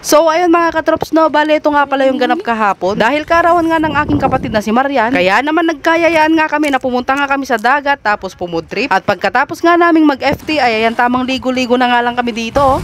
So ayun mga katrops, no, bale ito nga pala yung ganap kahapon. Dahil karawan nga ng aking kapatid na si Marian, kaya naman nagkayayaan nga kami na pumunta nga kami sa dagat tapos pumud trip. At pagkatapos nga naming mag-FT ay ayan, tamang ligo-ligo na nga lang kami dito, oh.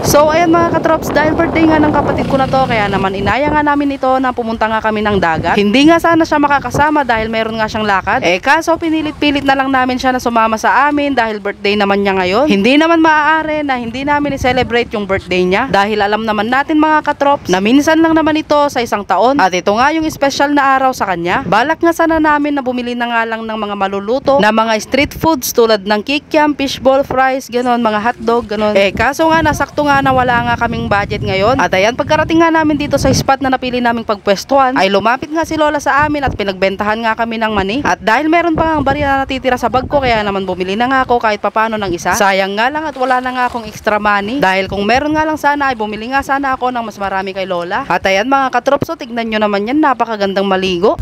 So ayan mga katrops, dahil birthday nga ng kapatid ko na to, kaya naman inaya nga namin ito na pumunta nga kami ng dagat. Hindi nga sana siya makakasama dahil meron nga siyang lakad. Kaso pinilit-pilit na lang namin siya na sumama sa amin dahil birthday naman niya ngayon. Hindi naman maaari na hindi namin i-celebrate yung birthday niya dahil alam naman natin mga katrops na minsan lang naman ito sa isang taon. At ito nga yung special na araw sa kanya. Balak nga sana namin na bumili na nga lang ng mga maluluto na mga street foods tulad ng kikiam, fishball fries, ganon, mga hotdog, ganon. Kaso nga nasakto nga na wala nga kaming budget ngayon. At ayan, pagkarating nga namin dito sa spot na napili naming pagpwestuhan, ay lumapit nga si Lola sa amin at pinagbentahan nga kami ng mani. At dahil meron pa nga barya na natitira sa bag ko, kaya naman bumili na nga ako kahit papano ng isa. Sayang nga lang at wala na nga akong extra money. Dahil kung meron nga lang sana ay bumili nga sana ako ng mas marami kay Lola. At ayan mga katrops, so tignan nyo naman yan, napakagandang maligo.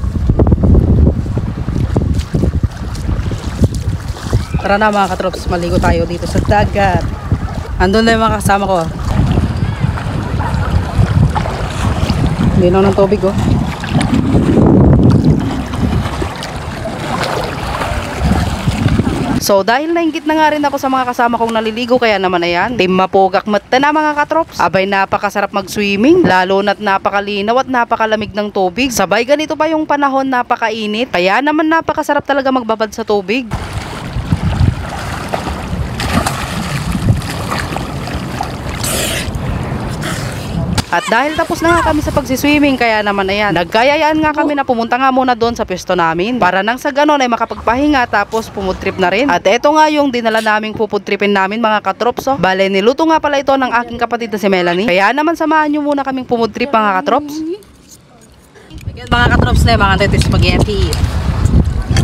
Tara na mga katrops, maligo tayo dito sa dagat. Andun na yung mga kasama ko. Linaw ng tubig, oh. So dahil nainggit na nga rin ako sa mga kasama kong naliligo, kaya naman ayan, team mapugak mata na mga katrops. Abay, napakasarap mag-swimming, lalo na't napakalinaw at napakalamig ng tubig. Sabay ganito pa yung panahon, napakainit. Kaya naman napakasarap talaga magbabad sa tubig. At dahil tapos na nga kami sa pagsiswimming, kaya naman ayan, nagkayayaan nga kami na pumunta nga muna doon sa pwesto namin para nang sa ganon ay makapagpahinga tapos pumud trip na rin. At eto nga yung dinala naming pupud tripin namin mga katrops, oh. Bale, niluto nga pala ito ng aking kapatid na si Melanie. Kaya naman samahan nyo muna kaming pumud trip mga katrops. Again, mga katrops na mga tete spaghetti.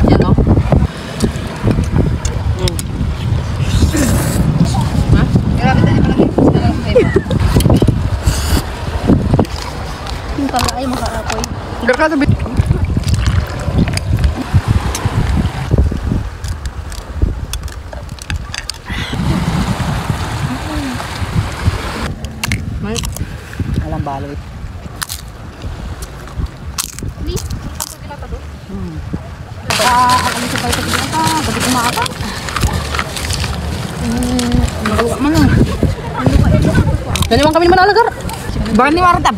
Yan, oh. Ha? Grabe tayo pala ay makaapoy. Berkata bit. Alam baloy. Ni, ano sa pala dito ka? Bakit kumaka? Magawa man lang. Ganyan kami naman alagar. Bakit ni Marta?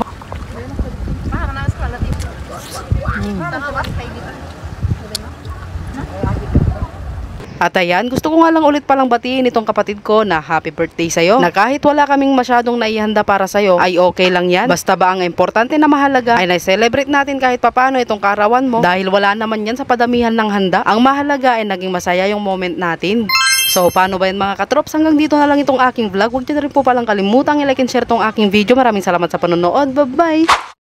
At ayan, gusto ko nga lang ulit palang batiin itong kapatid ko na happy birthday sa'yo. Na kahit wala kaming masyadong naihanda para sa'yo, ay okay lang yan. Basta ba ang importante na mahalaga ay na-celebrate natin kahit papano itong karawan mo. Dahil wala naman yan sa padamihan ng handa. Ang mahalaga ay naging masaya yung moment natin. So paano ba yan mga katrops? Hanggang dito na lang itong aking vlog. Huwag nyo na rin po palang kalimutang i-like and share tong aking video. Maraming salamat sa panonood. Bye bye!